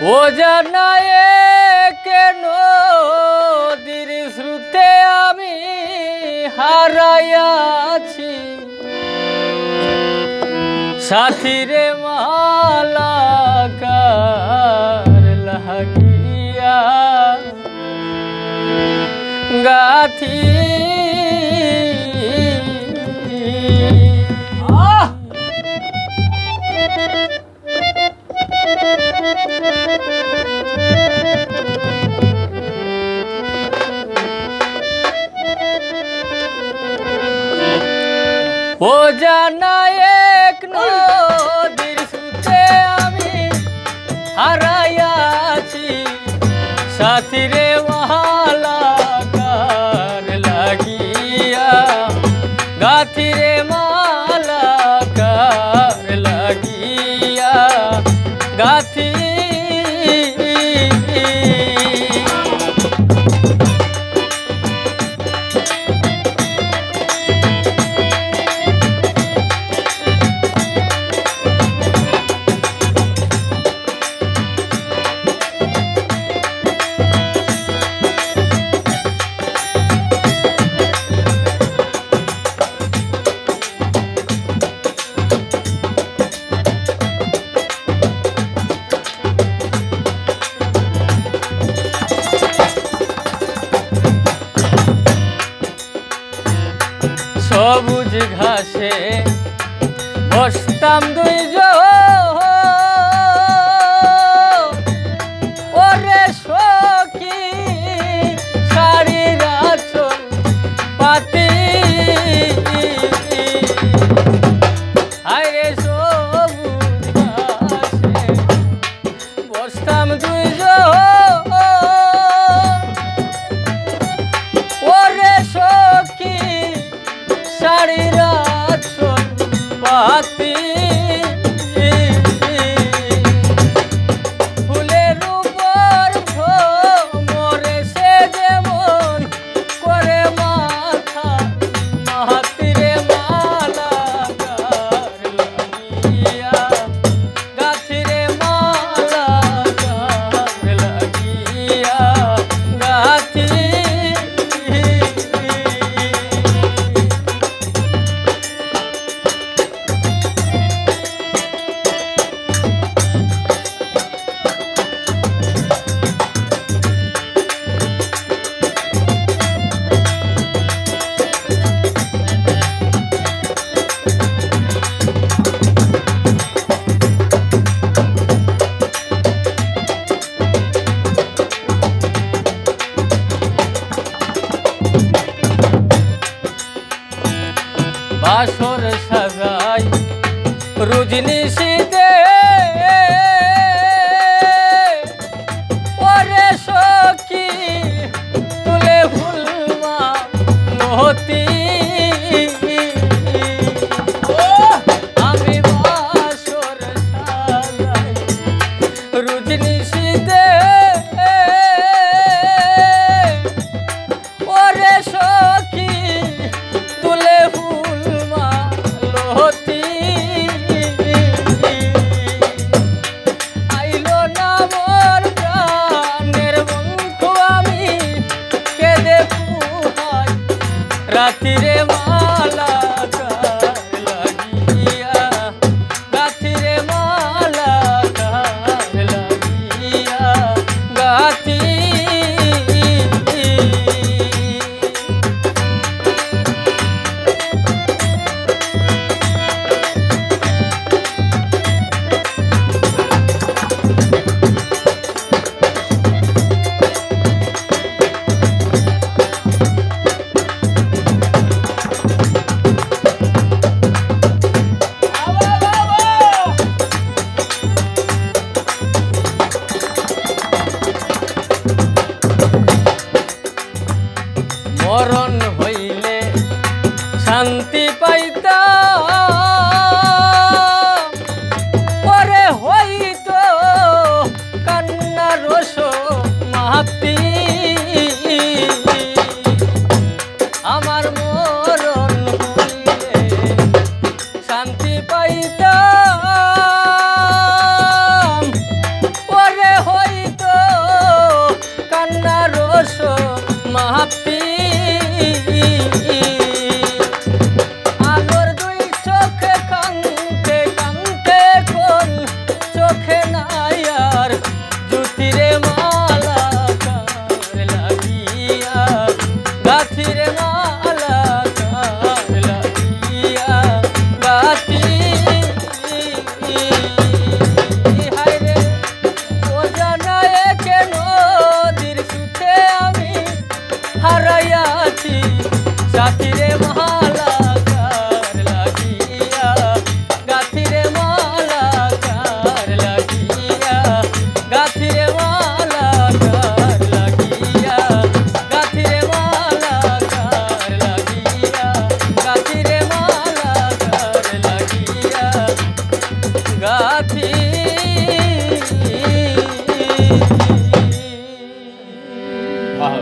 ও জানায় কেন নদীর স্রোতে আমি হারাইয়াছি সাথীরে মালাকার লাগিয়া গাথি ও জানায় নদীর স্রোতে আমি হারাইয়াছি সাথীরে মালাকার লাগিয়া গাথিরে মালাকার লাগিয়া গাথি সবুজ ঘাসে বসতাম দুইজন ওরে সখী শাড়ির আঁচল পাতি আরে সবুজ ঘাসে বসতাম দুইজন ওরে সখী শাড়ির আঁচল পাতি ফুলের উপর ভ্রমরে সে যেমন করে মাথা মাহাতিরে মালাকার লাগিয়া গাথিরে মালাকার লাগিয়া গাথি বাসর সাজাই রুজনি শীতে ওরে সখী তুলে ফুলমা নহতি আমি বাসর সাজাই রুজনি শীতে ওরে সখী তুলে আইলো না মোর প্রাণের বন্ধু আমি কেঁদে পুহাই রাতিরে মালাকার লাগিয়া গাথিরে মালাকার লাগিয়া साथी रे माला कर लगिया गाथी रे माला कर लगिया गाथी रे माला कर लगिया गाथी रे माला कर लगिया गाथी रे माला कर लगिया गाथी वाह